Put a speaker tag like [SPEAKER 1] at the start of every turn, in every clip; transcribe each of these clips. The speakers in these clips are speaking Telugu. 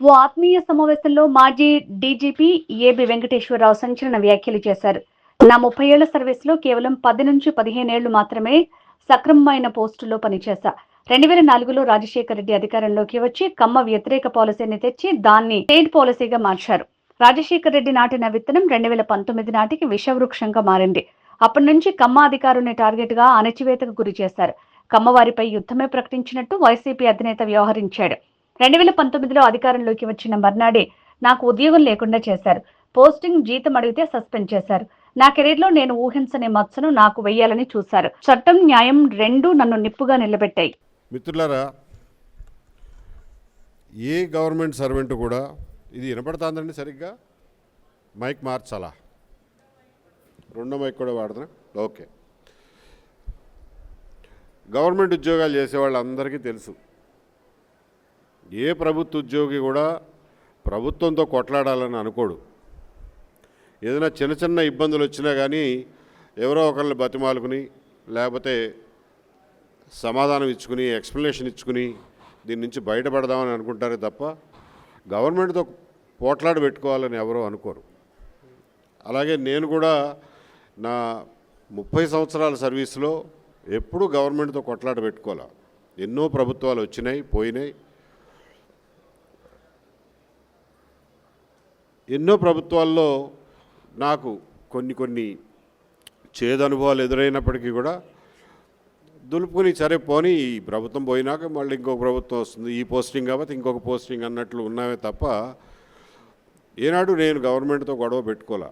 [SPEAKER 1] ఓ ఆత్మీయ సమావేశంలో మాజీ డీజీపీ ఏబి వెంకటేశ్వరరావు సంచలన వ్యాఖ్యలు చేశారు. నా 30 ఏళ్ల సర్వీసులో కేవలం 10 నుంచి 15 ఏళ్లు మాత్రమే సక్రమమైన పోస్టుల్లో పనిచేశా. 2004లో రాజశేఖర రెడ్డి అధికారంలోకి వచ్చి కమ్మ వ్యతిరేక పాలసీని తెచ్చి దాన్ని స్టేట్ పాలసీగా మార్చారు. రాజశేఖర రెడ్డి నాటిన విత్తనం 2019 నాటికి విషవృక్షంగా మారింది. అప్పటి నుంచి కమ్మ అధికారుల్ని టార్గెట్ గా అణచివేతకు గురి చేశారు. కమ్మవారిపై యుద్ధమే ప్రకటించినట్టు వైసీపీ అధినేత వ్యవహరించాడు. 2019లో అధికారంలోకి వచ్చిన మర్నాడే నాకు ఉద్యోగం లేకుండా చేశారు. పోస్టింగ్, జీతం అడిగితే సస్పెండ్ చేశారు. నా కెరీర్లో నేను ఊహించని మచ్చను నాకు వెయ్యాలని చూశారు. చట్టం, న్యాయం రెండూ నన్ను నిప్పుగా నిలబెట్టాయి.
[SPEAKER 2] మిత్రులారా, ఏ గవర్నమెంట్ సర్వెంట్ కూడా ఇది వినపడుతుందండి సరిగ్గా? మైక్ మార్చాలా? రెండో మైక్ కూడా వాడుతున్నా? ఓకే. గవర్నమెంట్ ఉద్యోగాలు చేసే వాళ్ళందరికీ తెలుసు, ఏ ప్రభుత్వ ఉద్యోగి కూడా ప్రభుత్వంతో కొట్లాడాలని అనుకోడు. ఏదైనా చిన్న చిన్న ఇబ్బందులు వచ్చినా కానీ ఎవరో ఒకరిని బతిమాలుకుని, లేకపోతే సమాధానం ఇచ్చుకుని, ఎక్స్ప్లెనేషన్ ఇచ్చుకుని దీని నుంచి బయటపడదామని అనుకుంటారే తప్ప గవర్నమెంట్తో పోట్లాడ పెట్టుకోవాలని ఎవరో అనుకోరు. అలాగే నేను కూడా నా 30 సంవత్సరాల సర్వీస్లో ఎప్పుడూ గవర్నమెంట్తో కొట్లాట పెట్టుకోవాలా. ఎన్నో ప్రభుత్వాలు వచ్చినాయి, పోయినాయి. ఎన్నో ప్రభుత్వాల్లో నాకు కొన్ని చేదు అనుభవాలు ఎదురైనప్పటికీ కూడా దులుపుకొని సరే పోనీ, ఈ ప్రభుత్వం పోయినాక మళ్ళీ ఇంకొక ప్రభుత్వం వస్తుంది, ఈ పోస్టింగ్ కాబట్టి ఇంకొక పోస్టింగ్ అన్నట్లు ఉన్నావే తప్ప ఏనాడు నేను గవర్నమెంట్తో గొడవ పెట్టుకోలే.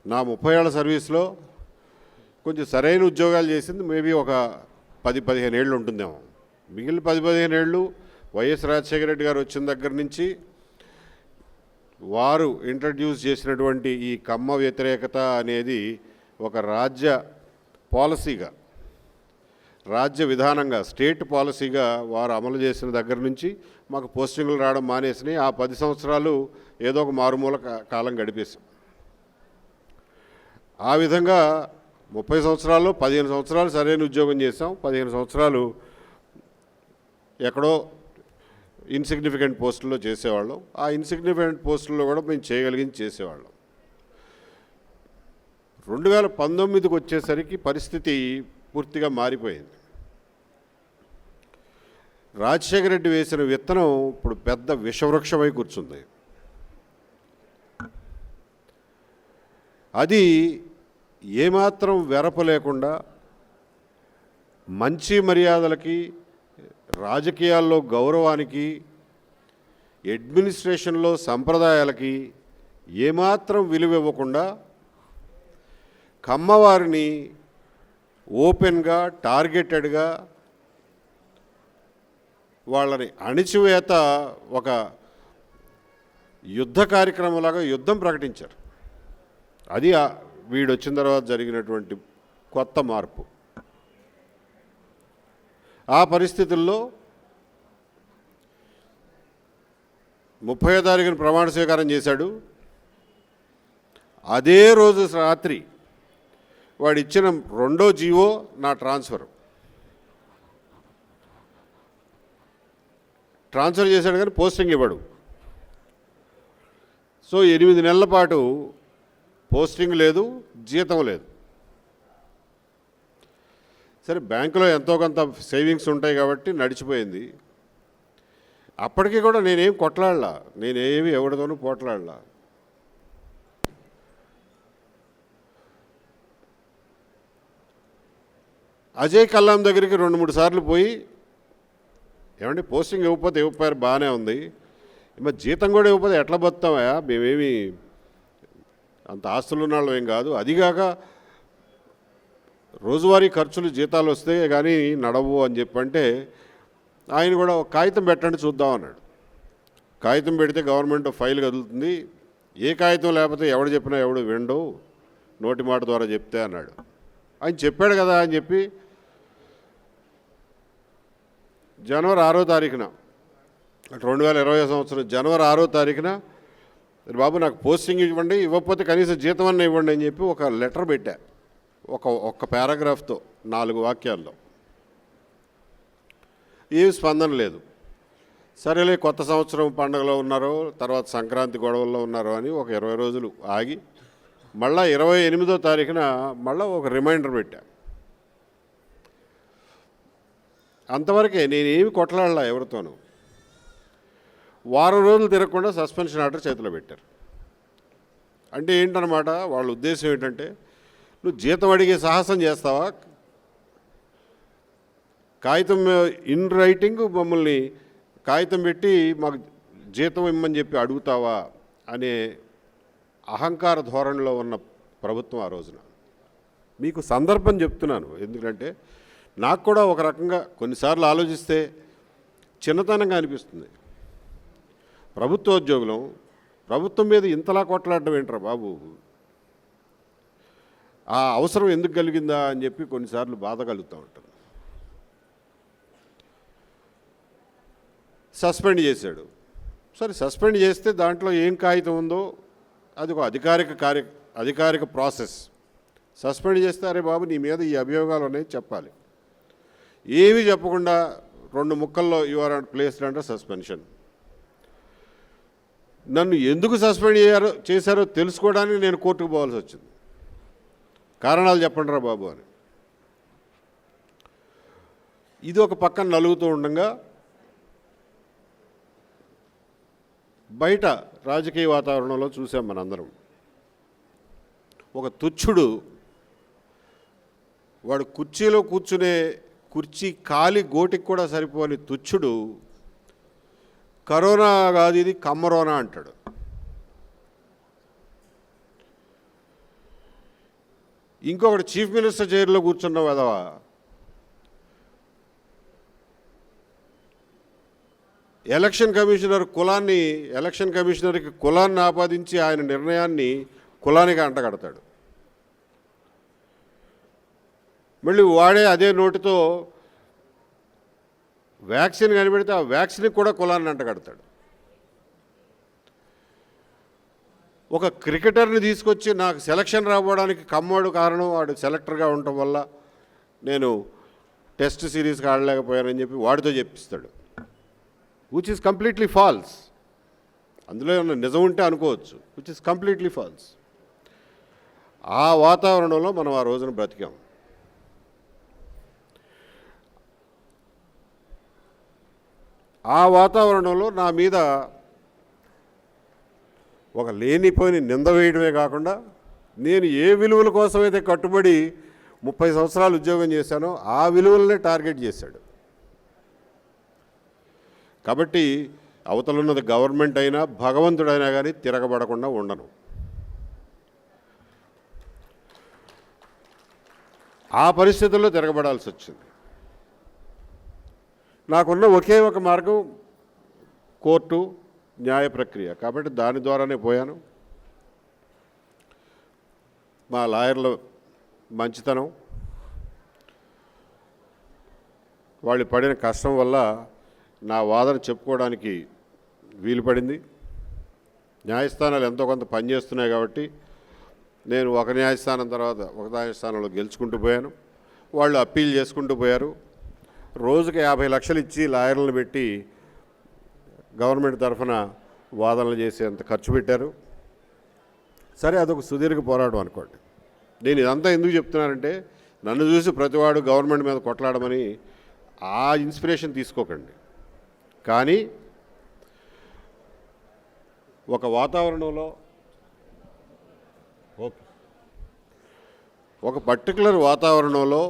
[SPEAKER 2] నా 30 ఏళ్ల సర్వీస్లో కొంచెం సరైన ఉద్యోగాలు చేసింది మేబీ ఒక 10-15 ఏళ్ళు ఉంటుందేమో. మిగిలిన 10-15 ఏళ్ళు వైఎస్ రాజశేఖర రెడ్డి గారు వచ్చిన దగ్గర నుంచి వారు ఇంట్రడ్యూస్ చేసినటువంటి ఈ కమ్మ వ్యతిరేకత అనేది ఒక రాజ్య పాలసీగా, రాజ్య విధానంగా, స్టేట్ పాలసీగా వారు అమలు చేసిన దగ్గర నుంచి మాకు పోస్టింగులు రావడం మానేసినాయి. ఆ 10 సంవత్సరాలు ఏదో ఒక మారుమూల కాలం గడిపేసాం. ఆ విధంగా 30 సంవత్సరాల్లో 15 సంవత్సరాలు సరైన ఉద్యోగం చేసాం, 15 సంవత్సరాలు ఎక్కడో ఇన్సిగ్నిఫికెంట్ పోస్టుల్లో చేసేవాళ్ళం. ఆ ఇన్సిగ్నిఫికెంట్ పోస్టుల్లో కూడా మేము చేయగలిగింది చేసేవాళ్ళం. 2019కి వచ్చేసరికి పరిస్థితి పూర్తిగా మారిపోయింది. రాజశేఖర రెడ్డి వేసిన విత్తనం ఇప్పుడు పెద్ద విషవృక్షమై కూర్చుంది. అది ఏమాత్రం వెరప లేకుండా మంచి మర్యాదలకి, రాజకీయాల్లో గౌరవానికి, అడ్మినిస్ట్రేషన్లో సంప్రదాయాలకి ఏమాత్రం విలువ ఇవ్వకుండా కమ్మవారిని ఓపెన్గా, టార్గెటెడ్గా వాళ్ళని అణిచివేత ఒక యుద్ధ కార్యక్రమంలాగా యుద్ధం ప్రకటించారు. అది వీడు వచ్చిన తర్వాత జరిగినటువంటి కొత్త మార్పు. ఆ పరిస్థితుల్లో 30వ తారీఖున ప్రమాణ స్వీకారం చేశాడు. అదే రోజు రాత్రి వాడు ఇచ్చిన రెండో జీవో నా ట్రాన్స్ఫర్ చేశాడు, కానీ పోస్టింగ్ ఇవ్వడు. సో 8 నెలల పాటు పోస్టింగ్ లేదు, జీతం లేదు. సరే, బ్యాంకులో ఎంతో కొంత సేవింగ్స్ ఉంటాయి కాబట్టి నడిచిపోయింది. అప్పటికీ కూడా నేనేం కొట్లాడలా, నేనేమి ఎవరితోనూ పోట్లాడలా. అజయ్ కల్లాం దగ్గరికి 2-3 సార్లు పోయి, ఏమంటే పోస్టింగ్ ఇవ్వకపోయారు, బాగానే ఉంది, మరి జీతం కూడా ఇవ్వకపోతే ఎట్లా బతుకుతామయ్యా, మేమేమి అంత ఆస్తులు ఉన్నాళ్ళం ఏం కాదు, అదిగాక రోజువారీ ఖర్చులు జీతాలు వస్తే కానీ నడవు అని చెప్పంటే ఆయన కూడా ఒక కాగితం పెట్టండి చూద్దాం అన్నాడు. కాగితం పెడితే గవర్నమెంట్ ఫైల్ కదులుతుంది, ఏ కాగితం లేకపోతే ఎవడు చెప్పినా ఎవడు విండు, నోటి మాట ద్వారా చెప్తే అన్నాడు. ఆయన చెప్పాడు కదా అని చెప్పి జనవరి 6వ తారీఖున 2020 సంవత్సరం జనవరి 6వ తారీఖున, బాబు నాకు పోస్టింగ్ ఇవ్వండి, ఇవ్వకపోతే కనీసం జీతం అన్న ఇవ్వండి అని చెప్పి ఒక లెటర్ పెట్టా, ఒక్క పారాగ్రాఫ్తో 4 వాక్యాల్లో. ఏం స్పందన లేదు. సరేలే కొత్త సంవత్సరం పండుగలో ఉన్నారో తర్వాత సంక్రాంతి గొడవల్లో ఉన్నారో అని ఒక 20 రోజులు ఆగి మళ్ళా 28వ తారీఖున మళ్ళీ ఒక రిమైండర్ పెట్టా. అంతవరకే, నేనేమి కొట్లాడలా ఎవరితోనూ. వారం రోజులు తిరగకుండా సస్పెన్షన్ ఆర్డర్ చేతిలో పెట్టారు. అంటే ఏంటన్నమాట, వాళ్ళ ఉద్దేశం ఏంటంటే, నువ్వు జీతం అడిగే సాహసం చేస్తావా, కాగితం ఇన్ రైటింగ్ మమ్మల్ని కాగితం పెట్టి మాకు జీతం ఇమ్మని చెప్పి అడుగుతావా అనే అహంకార ధోరణిలో ఉన్న ప్రభుత్వం ఆ రోజున. మీకు సందర్భం చెప్తున్నాను, ఎందుకంటే నాకు కూడా ఒక రకంగా కొన్నిసార్లు ఆలోచిస్తే చిన్నతనంగా అనిపిస్తుంది. ప్రభుత్వోద్యోగులం, ప్రభుత్వం మీద ఇంతలా కొట్లాడడం ఏంట్రా బాబు, ఆ అవసరం ఎందుకు కలిగిందా అని చెప్పి కొన్నిసార్లు బాధ కలుగుతూ ఉంటుంది. సస్పెండ్ చేశాడు. సరే, సస్పెండ్ చేస్తే దాంట్లో ఏం కాగితం ఉందో అది ఒక అధికారిక ప్రాసెస్. సస్పెండ్ చేస్తే అరే బాబు నీ మీద ఈ అభియోగాలు ఉన్నాయి చెప్పాలి. ఏమీ చెప్పకుండా 2 ముక్కల్లో you are placed under suspension. నన్ను ఎందుకు సస్పెండ్ చేశారో తెలుసుకోవడానికి నేను కోర్టుకు పోవాల్సి వచ్చింది. కారణాలు చెప్పండి రా బాబు అని. ఇది ఒక పక్కన నలుగుతూ ఉండగా బయట రాజకీయ వాతావరణంలో చూసాం మనందరం. ఒక తుచ్చుడు, వాడు కుర్చీలో కూర్చునే కుర్చీ కాలి గోటికి కూడా సరిపోని తుచ్చుడు కరోనా కాదు ఇది కమ్మరోనా అంటాడు. ఇంకొకటి చీఫ్ మినిస్టర్ చైర్లో కూర్చున్న వదవా ఎలక్షన్ కమిషనర్కి కులాన్ని ఆపాదించి ఆయన నిర్ణయాన్ని కులానికి అంటగడతాడు. మళ్ళీ వాడే అదే నోటితో వ్యాక్సిన్ కనిపెడితే ఆ వ్యాక్సిన్కి కూడా కులాన్ని అంటగడతాడు. ఒక క్రికెటర్ని తీసుకొచ్చి నాకు సెలక్షన్ రావడానికి కమ్మోడు కారణం, వాడు సెలెక్టర్గా ఉండటం వల్ల నేను టెస్ట్ సిరీస్కి ఆడలేకపోయానని చెప్పి వాడితో చెప్పిస్తాడు. Which is completely false. అందులో ఏమన్నా నిజం ఉంటే అనుకోవచ్చు, విచ్ ఈస్ కంప్లీట్లీ ఫాల్స్. ఆ వాతావరణంలో మనం ఆ రోజున బ్రతికాం. ఆ వాతావరణంలో నా మీద ఒక లేనిపోయిన నింద వేయడమే కాకుండా నేను ఏ విలువల కోసమైతే కట్టుబడి 30 సంవత్సరాలు ఉద్యోగం చేశానో ఆ విలువలనే టార్గెట్ చేశాడు. కాబట్టి అవతలున్నది గవర్నమెంట్ అయినా భగవంతుడైనా కానీ తిరగబడకుండా ఉండను. ఆ పరిస్థితుల్లో తిరగబడాల్సి వచ్చింది. నాకున్న ఒకే ఒక మార్గం కోర్టు, న్యాయ ప్రక్రియ. కాబట్టి దాని ద్వారానే పోయాను. మా లాయర్ల మంచితనం, వాళ్ళు పడిన కష్టం వల్ల నా వాదన చెప్పుకోవడానికి వీలు పడింది. న్యాయస్థానాలు ఎంతో కొంత పనిచేస్తున్నాయి కాబట్టి నేను ఒక న్యాయస్థానం తర్వాత ఒక న్యాయస్థానంలో గెలుచుకుంటూ పోయాను. వాళ్ళు అప్పీల్ చేసుకుంటూ పోయారు. రోజుకి 50 లక్షలు ఇచ్చి లాయర్లను పెట్టి గవర్నమెంట్ తరఫున వాదనలు చేసేంత ఖర్చు పెట్టారు. సరే, అదొక సుదీర్ఘ పోరాటం అనుకోండి. నేను ఇదంతా ఎందుకు చెప్తున్నానంటే, నన్ను చూసి ప్రతివాడు గవర్నమెంట్ మీద కొట్లాడమని ఆ ఇన్స్పిరేషన్ తీసుకోకండి. కానీ ఒక వాతావరణంలో ఒక పర్టికులర్ వాతావరణంలో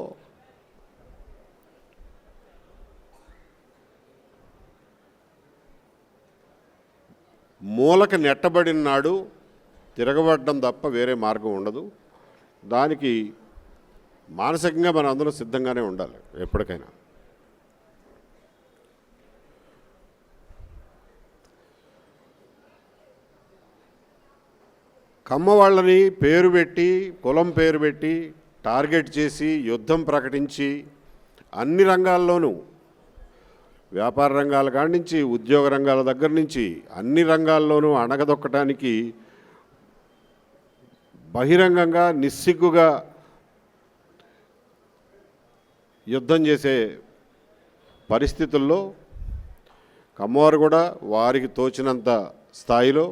[SPEAKER 2] మూలక నెట్టబడిన నాడు తిరగబడడం తప్ప వేరే మార్గం ఉండదు. దానికి మానసికంగా మనం అందరూ సిద్ధంగానే ఉండాలి ఎప్పటికైనా. కమ్మ వాళ్ళని పేరు పెట్టి, కులం పేరు పెట్టి టార్గెట్ చేసి యుద్ధం ప్రకటించి అన్ని రంగాల్లోనూ, వ్యాపార రంగాల కాడి నుంచి ఉద్యోగ రంగాల దగ్గర నుంచి అన్ని రంగాల్లోనూ అణగదొక్కటానికి బహిరంగంగా నిస్సిగ్గుగా యుద్ధం చేసే పరిస్థితుల్లో కమ్మవారు కూడా వారికి తోచినంత స్థాయిలో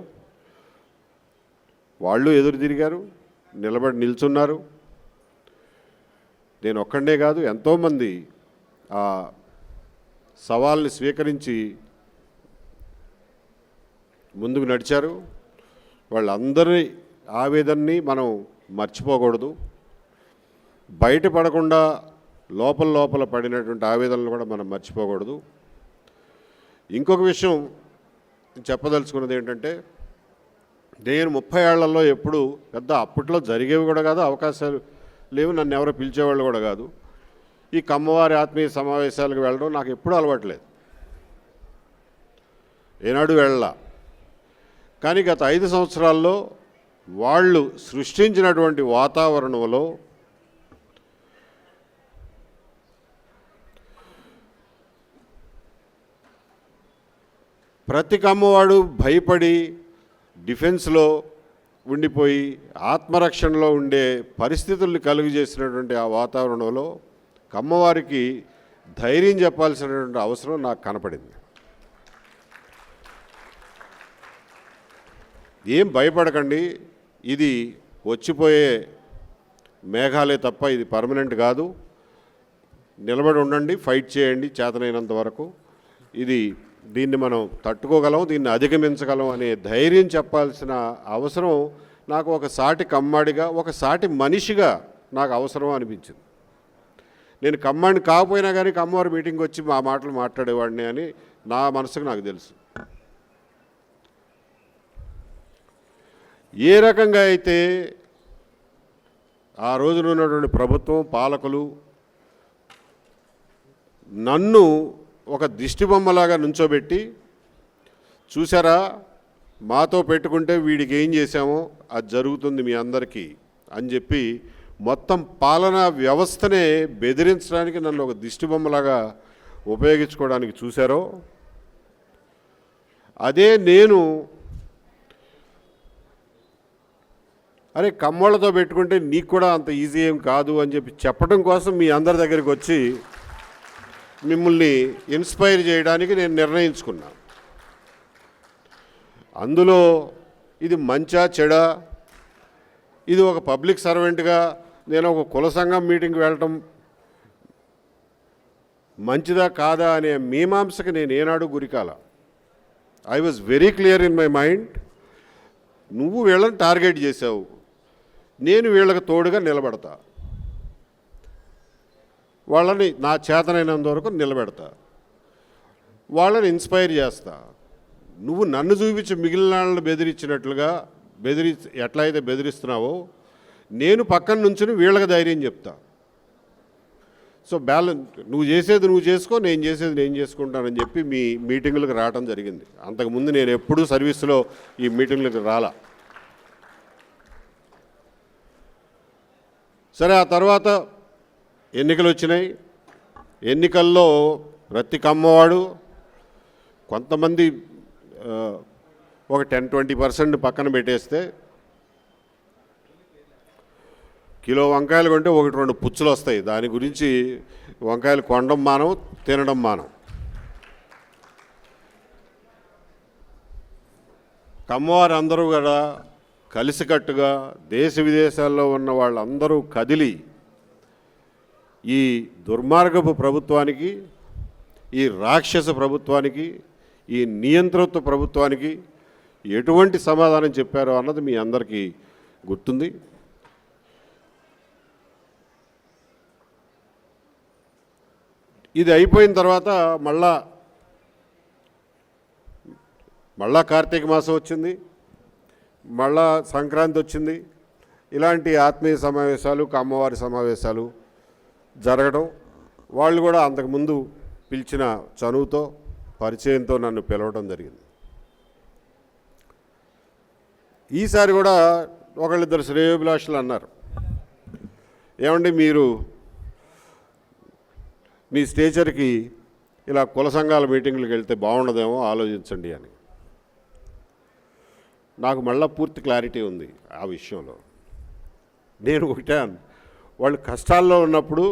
[SPEAKER 2] వాళ్ళు ఎదురు తిరిగారు, నిల్చున్నారు. నేను ఒక్కడే కాదు, ఎంతోమంది ఆ సవాల్ని స్వీకరించి ముందుకు నడిచారు. వాళ్ళందరి ఆవేదనని మనం మర్చిపోకూడదు. బయటపడకుండా లోపల పడినటువంటి ఆవేదనలు కూడా మనం మర్చిపోకూడదు. ఇంకొక విషయం చెప్పదలుచుకున్నది ఏంటంటే, నేను 30 ఏళ్లలో ఎప్పుడు పెద్ద అప్పట్లో జరిగేవి కూడా కాదు, అవకాశాలు లేవు, నన్ను ఎవరో పిలిచేవాళ్ళు కూడా కాదు. ఈ కమ్మవారి ఆత్మీయ సమావేశాలకు వెళ్ళడం నాకు ఎప్పుడూ అలవాట్లేదు, ఏనాడు వెళ్ళలా. కానీ గత 5 సంవత్సరాల్లో వాళ్ళు సృష్టించినటువంటి వాతావరణంలో ప్రతి కమ్మవాడు భయపడి డిఫెన్స్లో ఉండిపోయి ఆత్మరక్షణలో ఉండే పరిస్థితుల్ని కలుగజేసినటువంటి ఆ వాతావరణంలో కమ్మవారికి ధైర్యం చెప్పాల్సినటువంటి అవసరం నాకు కనపడింది. ఏం భయపడకండి, ఇది వచ్చిపోయే మేఘాలే తప్ప ఇది పర్మనెంట్ కాదు, నిలబడి ఉండండి, ఫైట్ చేయండి చేతనైనంత వరకు, దీన్ని మనం తట్టుకోగలం, దీన్ని అధిగమించగలం అనే ధైర్యం చెప్పాల్సిన అవసరం నాకు ఒక సాటి కమ్మాడిగా, ఒక సాటి మనిషిగా నాకు అవసరం అనిపించింది. నేను కమ్మాడిని కాకపోయినా కానీ కమ్మవారి మీటింగ్కి వచ్చి మా మాటలు మాట్లాడేవాడిని అని నా మనసుకు నాకు తెలుసు. ఏ రకంగా అయితే ఆ రోజున ఉన్నటువంటి ప్రభుత్వం, పాలకులు నన్ను ఒక దిష్టిబొమ్మలాగా నుంచోబెట్టి, చూసారా మాతో పెట్టుకుంటే వీడికి ఏం చేశామో అది జరుగుతుంది మీ అందరికీ అని చెప్పి మొత్తం పాలనా వ్యవస్థనే బెదిరించడానికి నన్ను ఒక దిష్టిబొమ్మలాగా ఉపయోగించుకోవడానికి చూశారో, అదే నేను అరే కమ్మోళ్ళతో పెట్టుకుంటే నీకు కూడా అంత ఈజీ ఏం కాదు అని చెప్పి చెప్పడం కోసం మీ అందరి దగ్గరికి వచ్చి మిమ్మల్ని ఇన్స్పైర్ చేయడానికి నేను నిర్ణయించుకున్నాను. అందులో ఇది మంచా చెడా, ఇది ఒక పబ్లిక్ సర్వెంట్గా నేను ఒక కుల సంఘం మీటింగ్కి వెళ్ళటం మంచిదా కాదా అనే మీమాంసకి నేను ఏనాడు గురికాల. I was very clear in my mind. నువ్వు వీళ్ళని టార్గెట్ చేసావు, నేను వీళ్ళకి తోడుగా నిలబడతా, వాళ్ళని నా చేతనైనంత వరకు నిలబెడతా, వాళ్ళని ఇన్స్పైర్ చేస్తా. నువ్వు నన్ను చూపించి మిగిలిన వాళ్ళని బెదిరించినట్లుగా ఎట్లా అయితే బెదిరిస్తున్నావో నేను పక్కన నుంచుని వీళ్ళకి ధైర్యం చెప్తా. సో బ్యాలెన్స్, నువ్వు చేసేది నువ్వు చేసుకో, నేను చేసేది నేను చేసుకుంటానని చెప్పి మీ మీటింగులకు రావడం జరిగింది. అంతకుముందు నేను ఎప్పుడూ సర్వీస్లో ఈ మీటింగులకు రాలా. సరే, ఆ తర్వాత ఎన్నికలు వచ్చినాయి. ఎన్నికల్లో ప్రతి కమ్మవాడు కొంతమంది ఒక 10-20% పక్కన పెట్టేస్తే కిలో వంకాయలు కొంటే 1-2 పుచ్చులు వస్తాయి. దాని గురించి వంకాయలు కొనడం మానం, తినడం మానం. కమ్మవారు అందరూ కూడా కలిసికట్టుగా దేశ విదేశాల్లో ఉన్న వాళ్ళందరూ కదిలి ఈ దుర్మార్గపు ప్రభుత్వానికి, ఈ రాక్షస ప్రభుత్వానికి, ఈ నియంతృత్వ ప్రభుత్వానికి ఎటువంటి సమాధానం చెప్పారో అన్నది మీ అందరికీ గుర్తుంది. ఇది అయిపోయిన తర్వాత మళ్ళా కార్తీక మాసం వచ్చింది, మళ్ళా సంక్రాంతి వచ్చింది. ఇలాంటి ఆత్మీయ సమావేశాలు, అమ్మవారి సమావేశాలు జరగడం, వాళ్ళు కూడా అంతకుముందు పిలిచిన చనువుతో, పరిచయంతో నన్ను పిలవడం జరిగింది. ఈసారి కూడా ఒకళ్ళిద్దరు శ్రేయోభిలాషులు అన్నారు, ఏమండి మీరు మీ స్టేచర్కి ఇలా కుల సంఘాల మీటింగ్లకు వెళ్తే బాగుండదేమో ఆలోచించండి అని. నాకు మళ్ళీ పూర్తి క్లారిటీ ఉంది ఆ విషయంలో. నేను ఒకటే, వాళ్ళు కష్టాల్లో ఉన్నప్పుడు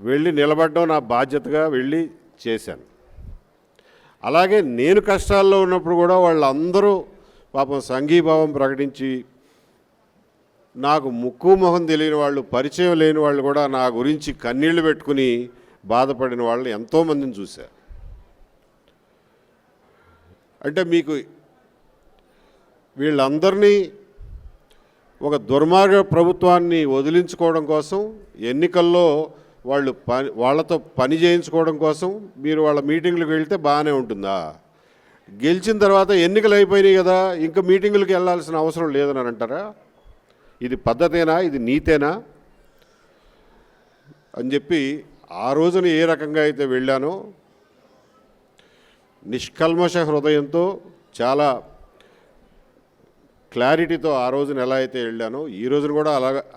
[SPEAKER 2] వెళ్ళి నిలబడడం నా బాధ్యతగా వెళ్ళి చేశాను. అలాగే నేను కష్టాల్లో ఉన్నప్పుడు కూడా వాళ్ళందరూ పాపం సంఘీభావం ప్రకటించి నాకు ముక్కు మొహం తెలియని వాళ్ళు, పరిచయం లేని వాళ్ళు కూడా నా గురించి కన్నీళ్లు పెట్టుకుని బాధపడిన వాళ్ళని ఎంతోమందిని చూశారు. అంటే మీకు వీళ్ళందరినీ ఒక దుర్మార్గ ప్రభుత్వాన్ని వదిలించుకోవడం కోసం, ఎన్నికల్లో వాళ్ళతో పని చేయించుకోవడం కోసం మీరు వాళ్ళ మీటింగ్లకు వెళ్తే బాగానే ఉంటుందా? గెలిచిన తర్వాత ఎన్నికలు అయిపోయినాయి కదా, ఇంకా మీటింగులకు వెళ్ళాల్సిన అవసరం లేదని అంటారా? ఇది పద్ధతేనా? ఇది నీతేనా అని చెప్పి ఆ రోజున ఏ రకంగా అయితే వెళ్ళానో నిష్కల్మష హృదయంతో, చాలా క్లారిటీతో ఆ రోజున ఎలా అయితే వెళ్ళానో ఈ రోజున కూడా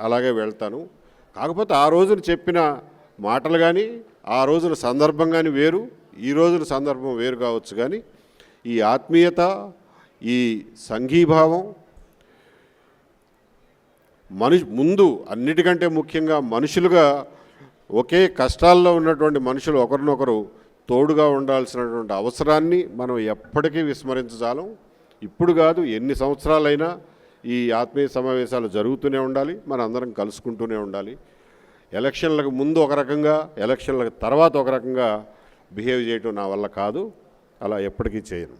[SPEAKER 2] అలాగే వెళ్తాను. కాకపోతే ఆ రోజున చెప్పిన మాటలు కానీ, ఆ రోజున సందర్భం కానీ వేరు, ఈ రోజున సందర్భం వేరు కావచ్చు. కానీ ఈ ఆత్మీయత, ఈ సంఘీభావం ముందు అన్నిటికంటే ముఖ్యంగా మనుషులుగా, ఒకే కష్టాల్లో ఉన్నటువంటి మనుషులు ఒకరినొకరు తోడుగా ఉండాల్సినటువంటి అవసరాన్ని మనం ఎప్పటికీ విస్మరించజాలం. ఇప్పుడు కాదు, ఎన్ని సంవత్సరాలైనా ఈ ఆత్మీయ సమావేశాలు జరుగుతూనే ఉండాలి, మన అందరం కలుసుకుంటూనే ఉండాలి. ఎలక్షన్లకు ముందు ఒక రకంగా, ఎలక్షన్లకు తర్వాత ఒక రకంగా బిహేవ్ చేయటం నా వల్ల కాదు, అలా ఎప్పటికీ చేయను.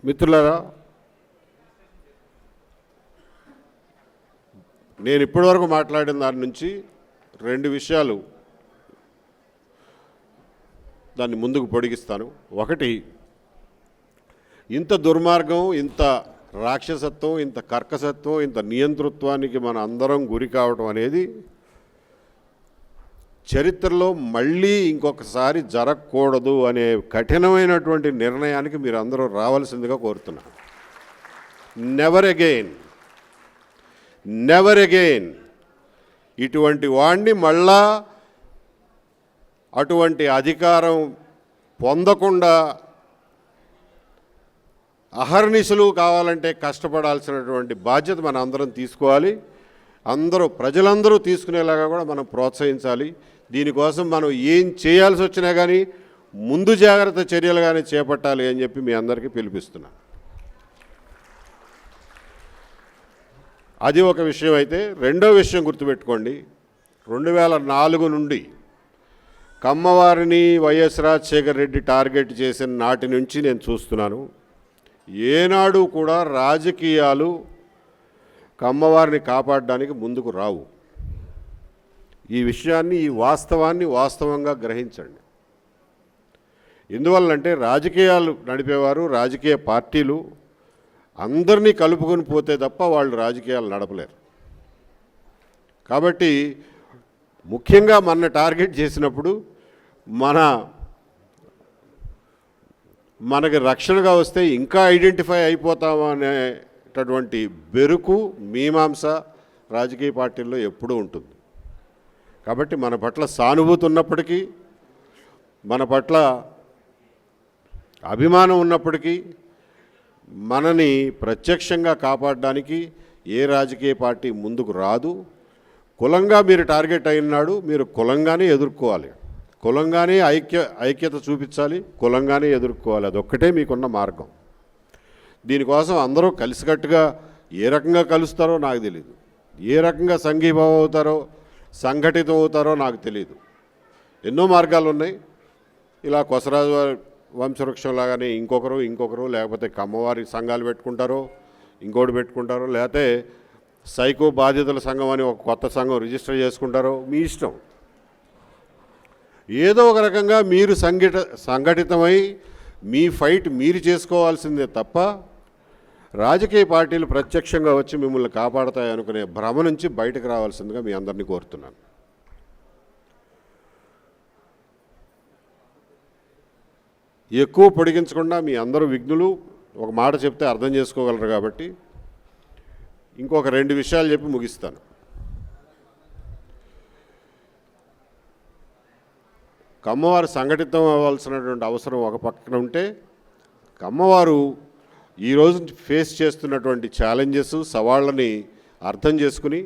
[SPEAKER 2] మిత్రులారా, నేను ఇప్పటివరకు మాట్లాడిన దాని నుంచి 2 విషయాలు దాన్ని ముందుకు పొడిగిస్తాను. ఒకటి, ఇంత దుర్మార్గం, ఇంత రాక్షసత్వం, ఇంత కర్కసత్వం, ఇంత నియంతృత్వానికి మన అందరం గురి కావటం అనేది చరిత్రలో మళ్ళీ ఇంకొకసారి జరగకూడదు అనే కఠినమైనటువంటి నిర్ణయానికి మీరు అందరూ రావాల్సిందిగా కోరుతున్నాను. నెవర్ అగైన్, నెవర్ అగైన్ ఇటువంటి వాడిని మళ్ళా అటువంటి అధికారం పొందకుండా అహర్నిశలు కావాలంటే కష్టపడాల్సినటువంటి బాధ్యత మన అందరం తీసుకోవాలి. ప్రజలందరూ తీసుకునేలాగా కూడా మనం ప్రోత్సహించాలి. దీనికోసం మనం ఏం చేయాల్సి వచ్చినా కానీ ముందు జాగ్రత్త చర్యలు కానీ చేపట్టాలి అని చెప్పి మీ అందరికీ పిలిపిస్తున్నాను. అది ఒక విషయం అయితే, రెండో విషయం గుర్తుపెట్టుకోండి. 2004 నుండి కమ్మవారిని వైఎస్ రాజశేఖర రెడ్డి టార్గెట్ చేసిన నాటి నుంచి నేను చూస్తున్నాను, ఏనాడు కూడా రాజకీయాలు కమ్మవారిని కాపాడడానికి ముందుకు రావు. ఈ విషయాన్ని, ఈ వాస్తవాన్ని వాస్తవంగా గ్రహించండి. ఎందువల్లంటే రాజకీయాలు నడిపేవారు, రాజకీయ పార్టీలు అందరినీ కలుపుకొని పోతే తప్ప వాళ్ళు రాజకీయాలు నడపలేరు. కాబట్టి ముఖ్యంగా మన టార్గెట్ చేసినప్పుడు మనకి రక్షణగా వస్తే ఇంకా ఐడెంటిఫై అయిపోతామనేటటువంటి బెరుకు, మీమాంస రాజకీయ పార్టీల్లో ఎప్పుడూ ఉంటుంది. కాబట్టి మన పట్ల సానుభూతి ఉన్నప్పటికీ, మన పట్ల అభిమానం ఉన్నప్పటికీ, మనని ప్రత్యక్షంగా కాపాడడానికి ఏ రాజకీయ పార్టీ ముందుకు రాదు. కులంగా మీరు టార్గెట్ అయినాడు, మీరు కులంగానే ఎదుర్కోవాలి, కులంగానే ఐక్యత చూపించాలి, కులంగానే ఎదుర్కోవాలి. అదొక్కటే మీకున్న మార్గం. దీనికోసం అందరూ కలిసికట్టుగా ఏ రకంగా కలుస్తారో నాకు తెలియదు, ఏ రకంగా సంఘీభావం అవుతారో, సంఘటితం అవుతారో నాకు తెలియదు. ఎన్నో మార్గాలు ఉన్నాయి. ఇలా కొసరాజు వంశవృక్షంలాగానే ఇంకొకరు లేకపోతే కమ్మవారి సంఘాలు పెట్టుకుంటారో, ఇంకోటి పెట్టుకుంటారో, లేకపోతే సైకో బాధితుల సంఘం అని ఒక కొత్త సంఘం రిజిస్టర్ చేసుకుంటారో, మీ ఇష్టం. ఏదో ఒక రకంగా మీరు సంఘటితమై మీ ఫైట్ మీరు చేసుకోవాల్సిందే తప్ప రాజకీయ పార్టీలు ప్రత్యక్షంగా వచ్చి మిమ్మల్ని కాపాడతాయి అనుకునే భ్రమ నుంచి బయటకు రావాల్సిందిగా మీ అందరినీ కోరుతున్నాను. ఎక్కువ పొడిగించకుండా, మీ అందరూ విఘ్నులు, ఒక మాట చెప్తే అర్థం చేసుకోగలరు కాబట్టి ఇంకొక 2 విషయాలు చెప్పి ముగిస్తాను. కమ్మవారు సంఘటితం అవ్వాల్సినటువంటి అవసరం ఒక పక్కన ఉంటే, కమ్మవారు ఈరోజు ఫేస్ చేస్తున్నటువంటి ఛాలెంజెస్ సవాళ్ళని అర్థం చేసుకుని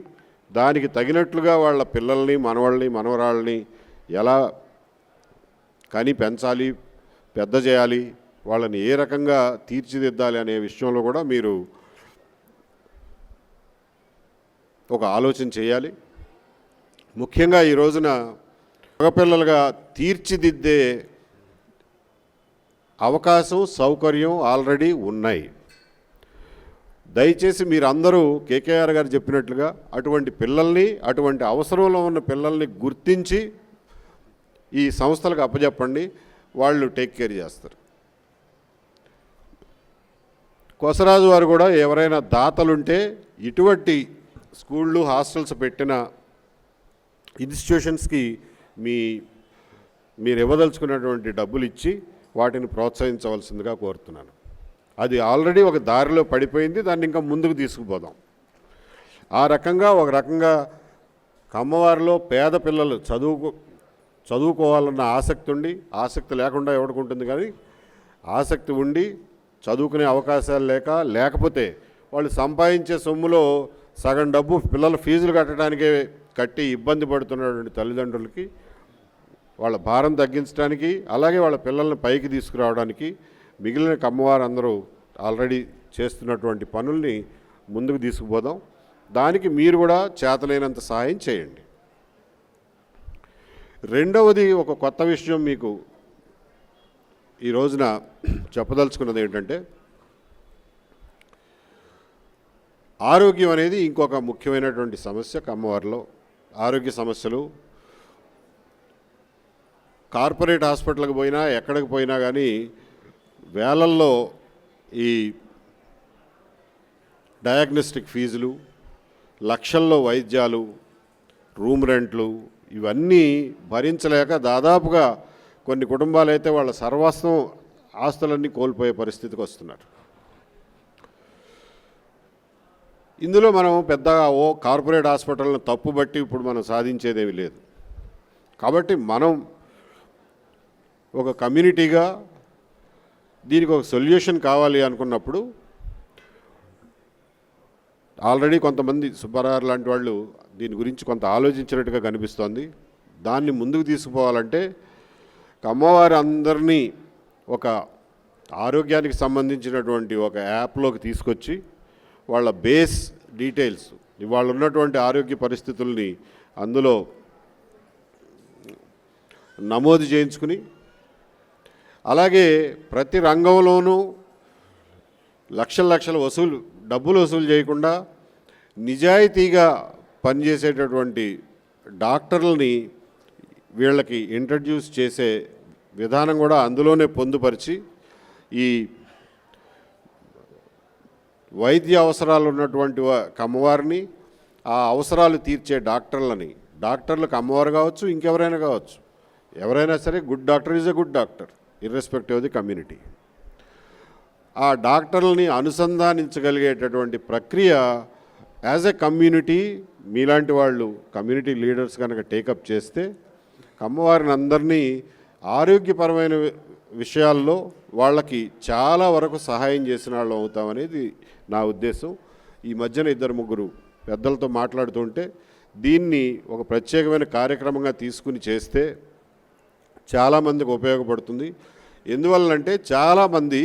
[SPEAKER 2] దానికి తగినట్లుగా వాళ్ళ పిల్లల్ని మనవాళ్ళని మనవరాళ్ళని ఎలా కని పెంచాలి, పెద్ద చేయాలి, వాళ్ళని ఏ రకంగా తీర్చిదిద్దాలి అనే విషయంలో కూడా మీరు ఒక ఆలోచన చేయాలి. ముఖ్యంగా ఈ రోజున మగపిల్లలుగా తీర్చిదిద్దే అవకాశం, సౌకర్యం ఆల్రెడీ ఉన్నాయి. దయచేసి మీరందరూ కేకేఆర్ గారు చెప్పినట్లుగా అటువంటి పిల్లల్ని, అటువంటి అవసరంలో ఉన్న పిల్లల్ని గుర్తించి ఈ సంస్థలకు అప్పచెప్పండి, వాళ్ళు టేక్ కేర్ చేస్తారు. కొసరాజు వారు కూడా ఎవరైనా దాతలుంటే ఇటువంటి స్కూళ్ళు, హాస్టల్స్ పెట్టిన ఇన్స్టిట్యూషన్స్కి మీరు ఇవ్వదలుచుకున్నటువంటి డబ్బులు ఇచ్చి వాటిని ప్రోత్సహించవలసిందిగా కోరుతున్నాను. అది ఆల్రెడీ ఒక దారిలో పడిపోయింది, దాన్ని ఇంకా ముందుకు తీసుకుపోదాం. ఆ రకంగా ఒక రకంగా కమ్మవారిలో పేద పిల్లలు చదువుకోవాలన్న ఆసక్తి ఉండి, ఆసక్తి లేకుండా ఎవడుకుంటుంది, కానీ ఆసక్తి ఉండి చదువుకునే అవకాశాలు లేకపోతే వాళ్ళు సంపాదించే సొమ్ములో సగం డబ్బు పిల్లల ఫీజులు కట్టడానికే కట్టి ఇబ్బంది పడుతున్నటువంటి తల్లిదండ్రులకి వాళ్ళ భారం తగ్గించడానికి, అలాగే వాళ్ళ పిల్లల్ని పైకి తీసుకురావడానికి మిగిలిన కమ్మవారు అందరూ ఆల్రెడీ చేస్తున్నటువంటి పనుల్ని ముందుకు తీసుకుపోదాం. దానికి మీరు కూడా చేతనైనంత సహాయం చేయండి. రెండవది, ఒక కొత్త విషయం మీకు ఈ రోజున చెప్పదలుచుకున్నది ఏంటంటే, ఆరోగ్యం అనేది ఇంకొక ముఖ్యమైనటువంటి సమస్య. కమ్మవారిలో ఆరోగ్య సమస్యలు కార్పొరేట్ హాస్పిటల్కి పోయినా ఎక్కడికి పోయినా కానీ వేలల్లో ఈ డయాగ్నోస్టిక్ ఫీజులు, లక్షల్లో వైద్యాలు, రూమ్ రెంట్లు ఇవన్నీ భరించలేక దాదాపుగా కొన్ని కుటుంబాలు అయితే వాళ్ళ సర్వస్వం ఆస్తులన్నీ కోల్పోయే పరిస్థితికి వస్తున్నారు. ఇందులో మనం పెద్దగా కార్పొరేట్ హాస్పిటల్ని తప్పుబట్టి ఇప్పుడు మనం సాధించేదేమీ లేదు. కాబట్టి మనం ఒక కమ్యూనిటీగా దీనికి ఒక సొల్యూషన్ కావాలి అనుకున్నప్పుడు ఆల్రెడీ కొంతమంది సుబ్బారావు లాంటి వాళ్ళు దీని గురించి కొంత ఆలోచించినట్టుగా కనిపిస్తోంది. దాన్ని ముందుకు తీసుకుపోవాలంటే కమ్మవారి అందరినీ ఒక ఆరోగ్యానికి సంబంధించినటువంటి ఒక యాప్లోకి తీసుకొచ్చి వాళ్ళ బేస్ డీటెయిల్స్, ఇవాళ ఉన్నటువంటి ఆరోగ్య పరిస్థితుల్ని అందులో నమోదు చేయించుకుని, అలాగే ప్రతి రంగంలోనూ లక్షల డబ్బులు వసూలు చేయకుండా నిజాయితీగా పనిచేసేటటువంటి డాక్టర్లని వీళ్ళకి ఇంట్రడ్యూస్ చేసే విధానం కూడా అందులోనే పొందుపరిచి, ఈ వైద్య అవసరాలు ఉన్నటువంటి కమ్మవారిని, ఆ అవసరాలు తీర్చే డాక్టర్లకు అమ్మవారు కావచ్చు, ఇంకెవరైనా కావచ్చు, ఎవరైనా సరే good doctor is a good doctor irrespective of the community. ఆ డాక్టర్లని అనుసంధానించగలిగేటటువంటి ప్రక్రియ యాజ్ ఎ కమ్యూనిటీ మీలాంటి వాళ్ళు కమ్యూనిటీ లీడర్స్ కనుక టేకప్ చేస్తే కమ్మవారిని అందరినీ ఆరోగ్యపరమైన విషయాల్లో వాళ్ళకి చాలా వరకు సహాయం చేసిన వాళ్ళు అవుతామనేది నా ఉద్దేశం. ఈ మధ్యన 2-3 పెద్దలతో మాట్లాడుతుంటే దీన్ని ఒక ప్రత్యేకమైన కార్యక్రమంగా తీసుకుని చేస్తే చాలామందికి ఉపయోగపడుతుంది. ఎందువల్లంటే చాలామంది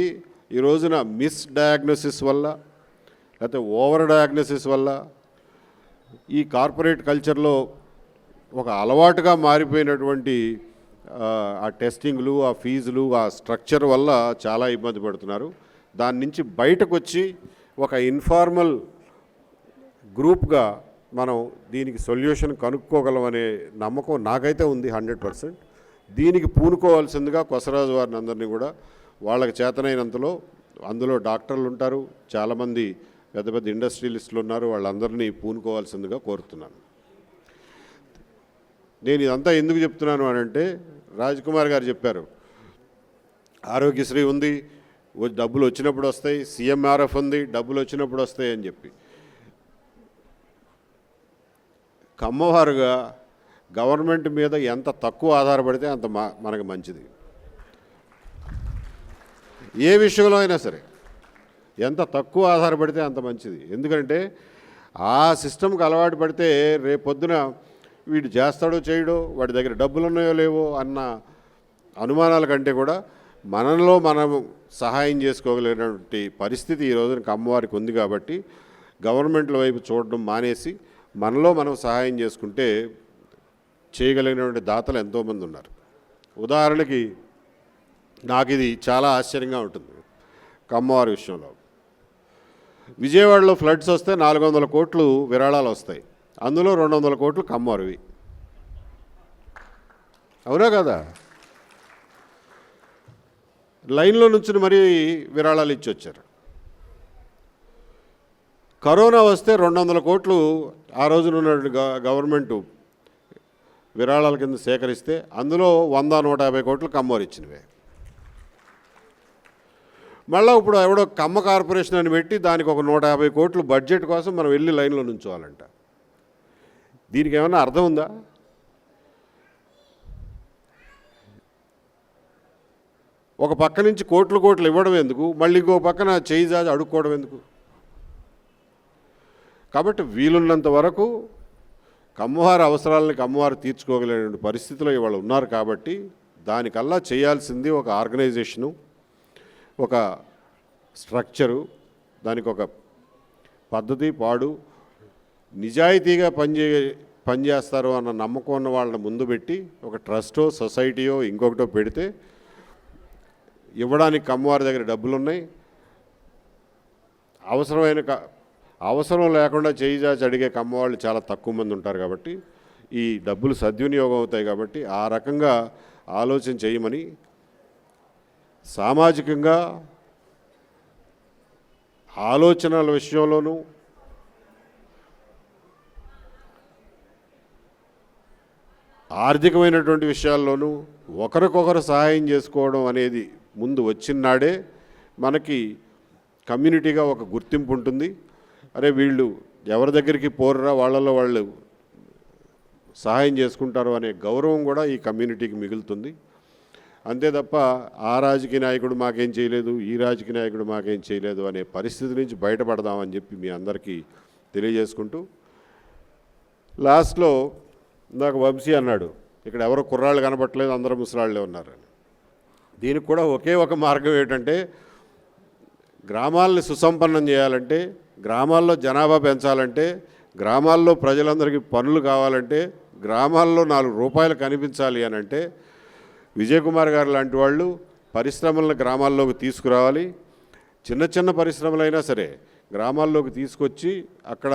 [SPEAKER 2] ఈ రోజున మిస్ డయాగ్నోసిస్ వల్ల, లేకపోతే ఓవర్ డయాగ్నోసిస్ వల్ల, ఈ కార్పొరేట్ కల్చర్లో ఒక అలవాటుగా మారిపోయినటువంటి ఆ టెస్టింగ్లు, ఆ ఫీజులు, ఆ స్ట్రక్చర్ వల్ల చాలా ఇబ్బంది పడుతున్నారు. దాని నుంచి బయటకు వచ్చి ఒక ఇన్ఫార్మల్ గ్రూప్గా మనం దీనికి సొల్యూషన్ కనుక్కోగలమనే నమ్మకం నాకైతే ఉంది 100%. దీనికి పూనుకోవాల్సిందిగా కొసరాజు వారిని అందరినీ కూడా వాళ్ళకి చేతనైనంతలో, అందులో డాక్టర్లు ఉంటారు, చాలామంది పెద్ద పెద్ద ఇండస్ట్రియలిస్టులు ఉన్నారు, వాళ్ళందరినీ పూనుకోవాల్సిందిగా కోరుతున్నాను. నేను ఇదంతా ఎందుకు చెప్తున్నాను అనంటే, రాజ్కుమార్ గారు చెప్పారు ఆరోగ్యశ్రీ ఉంది, డబ్బులు వచ్చినప్పుడు వస్తాయి, సీఎంఆర్ఎఫ్ ఉంది, డబ్బులు వచ్చినప్పుడు వస్తాయి అని చెప్పి. కమ్మవారుగా గవర్నమెంట్ మీద ఎంత తక్కువ ఆధారపడితే అంత మనకు మంచిది. ఏ విషయంలో అయినా సరే ఎంత తక్కువ ఆధారపడితే అంత మంచిది. ఎందుకంటే ఆ సిస్టమ్కి అలవాటు పడితే రేపొద్దున వీడు చేస్తాడో చేయడో, వాడి దగ్గర డబ్బులు ఉన్నాయో లేవో అన్న అనుమానాల కంటే కూడా మనలో మనం సహాయం చేసుకోగలిగినటువంటి పరిస్థితి ఈ రోజున అమ్మవారికి ఉంది. కాబట్టి గవర్నమెంట్ల వైపు చూడడం మానేసి మనలో మనం సహాయం చేసుకుంటే చేయగలిగినటువంటి దాతలు ఎంతోమంది ఉన్నారు. ఉదాహరణకి నాకు ఇది చాలా ఆశ్చర్యంగా ఉంటుంది కమ్మవారి విషయంలో. విజయవాడలో ఫ్లడ్స్ వస్తే 400 కోట్లు విరాళాలు వస్తాయి. అందులో 200 కోట్లు కమ్మవారివి. అవునా కదా? లైన్లో నుంచి మరీ విరాళాలు ఇచ్చి వచ్చారు. కరోనా వస్తే 200 కోట్లు ఆ రోజున ఉన్న గవర్నమెంటు విరాళాల కింద సేకరిస్తే అందులో 100-150 కోట్లు కమ్మవారు ఇచ్చినవే. మళ్ళీ ఇప్పుడు ఎవడో కమ్మ కార్పొరేషన్ అని పెట్టి దానికి ఒక 150 కోట్లు బడ్జెట్ కోసం మనం వెళ్ళి లైన్లో నుంచోవాలంట. దీనికి ఏమన్నా అర్థం ఉందా? ఒక పక్క నుంచి కోట్లు ఇవ్వడం ఎందుకు, మళ్ళీ ఇంకో పక్కన చేయి జాజి అడుక్కోవడం ఎందుకు? కాబట్టి వీలున్నంత వరకు కమ్మవారి అవసరాలని కమ్మవారు తీర్చుకోగలిగిన పరిస్థితిలో ఇవాళ ఉన్నారు. కాబట్టి దానికల్లా చేయాల్సింది ఒక ఆర్గనైజేషను, ఒక స్ట్రక్చరు, దానికి ఒక పద్ధతి పాడు, నిజాయితీగా పనిచేస్తారు అన్న నమ్మకం ఉన్న వాళ్ళని ముందు పెట్టి ఒక ట్రస్టో సొసైటీయో ఇంకొకటో పెడితే ఇవ్వడానికి కమ్మవారి దగ్గర డబ్బులు ఉన్నాయి. అవసరం లేకుండా చేయి చాచి అడిగే కమ్మవాళ్ళు చాలా తక్కువ మంది ఉంటారు. కాబట్టి ఈ డబ్బులు సద్వినియోగం అవుతాయి. కాబట్టి ఆ రకంగా ఆలోచన చేయమని సామాజికంగా ఆలోచనల విషయంలోనూ ఆర్థికమైనటువంటి విషయాల్లోనూ ఒకరికొకరు సహాయం చేసుకోవడం అనేది ముందు వచ్చినాడే మనకి కమ్యూనిటీగా ఒక గుర్తింపు ఉంటుంది. అరే వీళ్ళు ఎవరి దగ్గరికి పోరురా, వాళ్ళలో వాళ్ళు సహాయం చేసుకుంటారు అనే గౌరవం కూడా ఈ కమ్యూనిటీకి మిగులుతుంది. అంతే తప్ప ఆ రాజకీయ నాయకుడు మాకేం చేయలేదు, ఈ రాజకీయ నాయకుడు మాకేం చేయలేదు అనే పరిస్థితి నుంచి బయటపడదామని చెప్పి మీ అందరికీ తెలియజేసుకుంటూ, లాస్ట్లో నాకు వంశీ అన్నాడు ఇక్కడ ఎవరో కుర్రాళ్ళు కనపట్లేదు, అందరూ ముసలాళ్ళే ఉన్నారని. దీనికి కూడా ఒకే ఒక మార్గం ఏంటంటే గ్రామాలని సుసంపన్నం చేయాలంటే, గ్రామాల్లో జనాభా పెంచాలంటే, గ్రామాల్లో ప్రజలందరికీ పనులు కావాలంటే, గ్రామాల్లో 4 రూపాయలు కనిపించాలి అని అంటే విజయకుమార్ గారు లాంటి వాళ్ళు పరిశ్రమలను గ్రామాల్లోకి తీసుకురావాలి. చిన్న చిన్న పరిశ్రమలైనా సరే గ్రామాల్లోకి తీసుకొచ్చి అక్కడ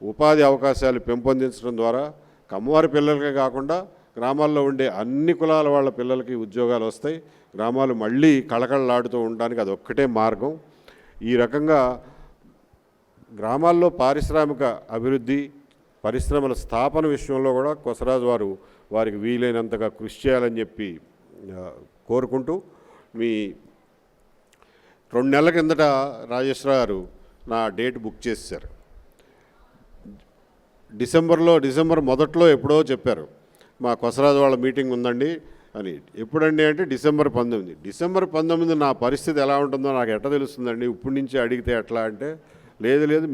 [SPEAKER 2] ఉపాధి అవకాశాలు పెంపొందించడం ద్వారా కమ్మవారి పిల్లలకే కాకుండా గ్రామాల్లో ఉండే అన్ని కులాల వాళ్ళ పిల్లలకి ఉద్యోగాలు వస్తాయి. గ్రామాలు మళ్ళీ కళకళలాడుతూ ఉండడానికి అదొక్కటే మార్గం. ఈ రకంగా గ్రామాల్లో పారిశ్రామిక అభివృద్ధి, పరిశ్రమల స్థాపన విషయంలో కూడా కొసరాజు వారికి వీలైనంతగా కృషి చేయాలని చెప్పి కోరుకుంటూ, మీ 2 నెలల కిందట రాజేశ్వర గారు నా డేట్ బుక్ చేశారు. డిసెంబర్ మొదట్లో ఎప్పుడో చెప్పారు మా కొసరాజు వాళ్ళ మీటింగ్ ఉందండి అని. ఎప్పుడండి అంటే డిసెంబర్ 19 నా పరిస్థితి ఎలా ఉంటుందో నాకు ఎట్లా తెలుస్తుందండి, ఇప్పటి నుంచి అడిగితే ఎట్లా అంటే, లేదు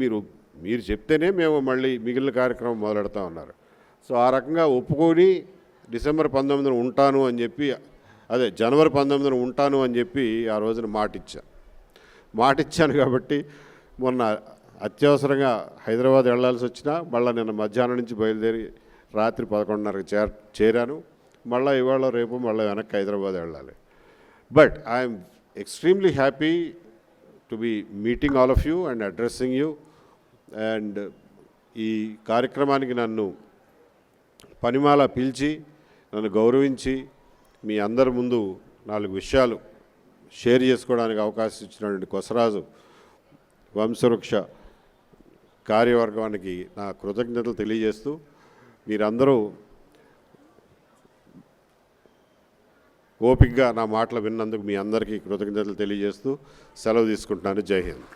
[SPEAKER 2] మీరు చెప్తేనే మేము మళ్ళీ మిగిలిన కార్యక్రమం మొదలెడతా ఉన్నారు. సో ఆ రకంగా ఒప్పుకొని డిసెంబర్ 19 ఉంటాను అని చెప్పి, జనవరి 19 ఉంటాను అని చెప్పి ఆ రోజున మాటిచ్చాను. కాబట్టి మొన్న అత్యవసరంగా హైదరాబాద్ వెళ్లాల్సి వచ్చినా మళ్ళీ నిన్న మధ్యాహ్నం నుంచి బయలుదేరి రాత్రి 11:30కి చేరాను. మళ్ళీ ఇవాళ రేపు మళ్ళీ వెనక్కి హైదరాబాద్ వెళ్ళాలి. But I'm extremely happy to be meeting all of you and addressing you. And ఈ కార్యక్రమానికి నన్ను పనిమాల పిలిచి నన్ను గౌరవించి మీ అందరి ముందు 4 విషయాలు షేర్ చేసుకోవడానికి అవకాశం ఇచ్చినటువంటి కొసరాజు వంశవృక్ష కార్యవర్గానికి నా కృతజ్ఞతలు తెలియజేస్తూ, మీరందరూ ఓపికగా నా మాటలు విన్నందుకు మీ అందరికీ కృతజ్ఞతలు తెలియజేస్తూ సెలవు తీసుకుంటున్నాను. జై హింద్.